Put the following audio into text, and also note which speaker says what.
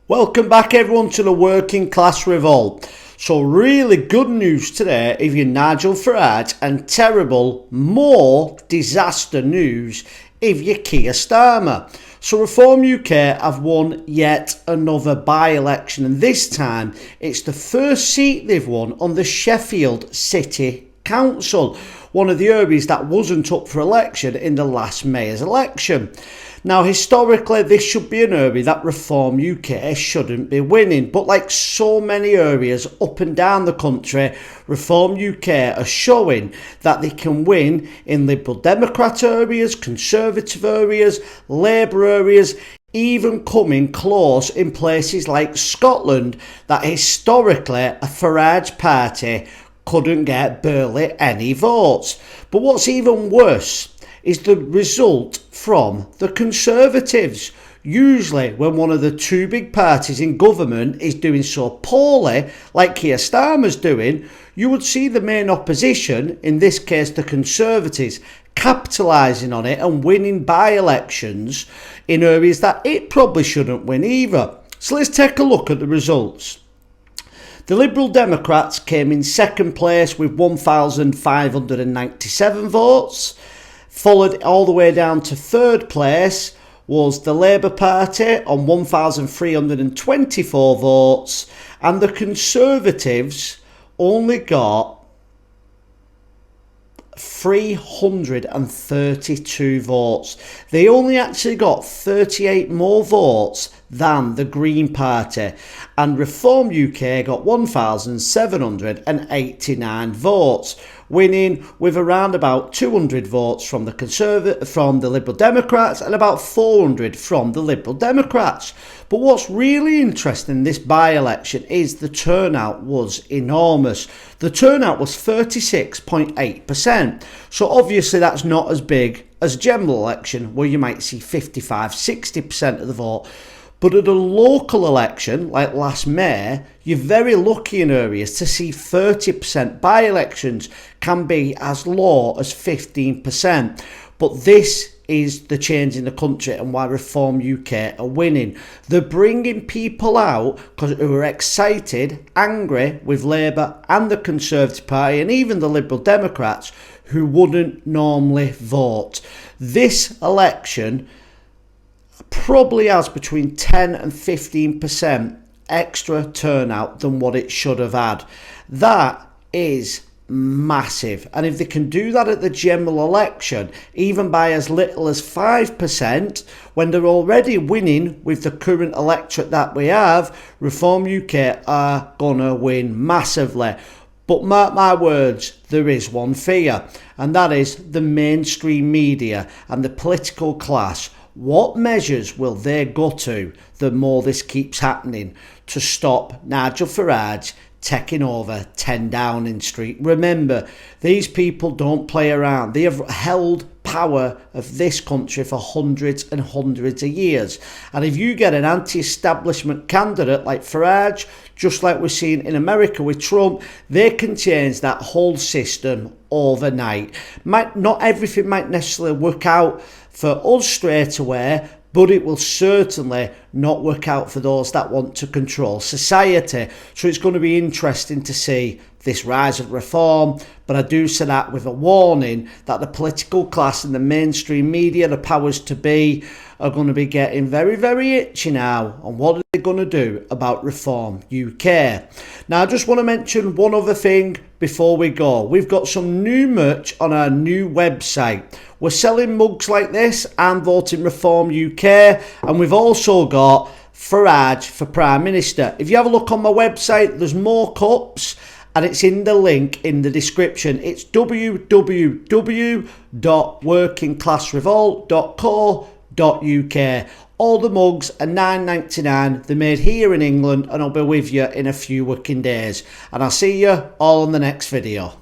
Speaker 1: Welcome back everyone to the Working Class Revolt. So really good news today if you're Nigel Farage, and terrible, more disaster news if you're Keir Starmer. So Reform UK have won yet another by-election, and this time it's the first seat they've won on the Sheffield City Council, one of the areas that wasn't up for election in the last mayor's election. Now, historically, this should be an area that Reform UK shouldn't be winning, but like so many areas up and down the country, Reform UK are showing that they can win in Liberal Democrat areas, Conservative areas, Labour areas, even coming close in places like Scotland that historically a Farage party couldn't get barely any votes. But what's even worse is the result from the Conservatives. Usually when one of the two big parties in government is doing so poorly, like Keir Starmer's doing, you would see the main opposition, in this case the Conservatives, capitalising on it and winning by-elections in areas that it probably shouldn't win either. So let's take a look at the results. The Liberal Democrats came in second place with 1,597 votes. Followed all the way down to third place was the Labour Party on 1,324 votes, and the Conservatives only got 332 votes. They only actually got 38 more votes than the Green Party, and Reform UK got 1,789 votes, winning with around about 200 votes from the Liberal Democrats and about 400 from the Liberal Democrats. But what's really interesting in this by-election is the turnout was enormous. The turnout was 36.8%. So obviously that's not as big as a general election where you might see 55-60% of the vote. But at a local election like last May, you're very lucky in areas to see 30%. By-elections can be as low as 15%. But this is the change in the country and why Reform UK are winning. They're bringing people out who are excited, angry with Labour and the Conservative Party and even the Liberal Democrats who wouldn't normally vote. This election probably has between 10 and 15% extra turnout than what it should have had. That is massive, and if they can do that at the general election, even by as little as 5%, when they're already winning with the current electorate that we have, Reform UK are gonna win massively. But mark my words, there is one fear, and that is the mainstream media and the political class. What measures will they go to the more this keeps happening to stop Nigel Farage taking over 10 Downing Street? Remember, these people don't play around. They have held power of this country for hundreds and hundreds of years. And if you get an anti-establishment candidate like Farage, just like we're seeing in America with Trump, they can change that whole system overnight. Not everything might necessarily work out for us straight away, but it will certainly not work out for those that want to control society. So it's going to be interesting to see this rise of reform, but I do say that with a warning that the political class and the mainstream media, the powers to be, are going to be getting very, very itchy now on what are they going to do about Reform UK. Now, I just want to mention one other thing before we go. We've got some new merch on our new website. We're selling mugs like this and voting Reform UK, and we've also got Farage for Prime Minister. If you have a look on my website, there's more cups, and it's in the link in the description. It's www.workingclassrevolt.co.uk. All the mugs are $9.99. They're made here in England, and I'll be with you in a few working days. And I'll see you all in the next video.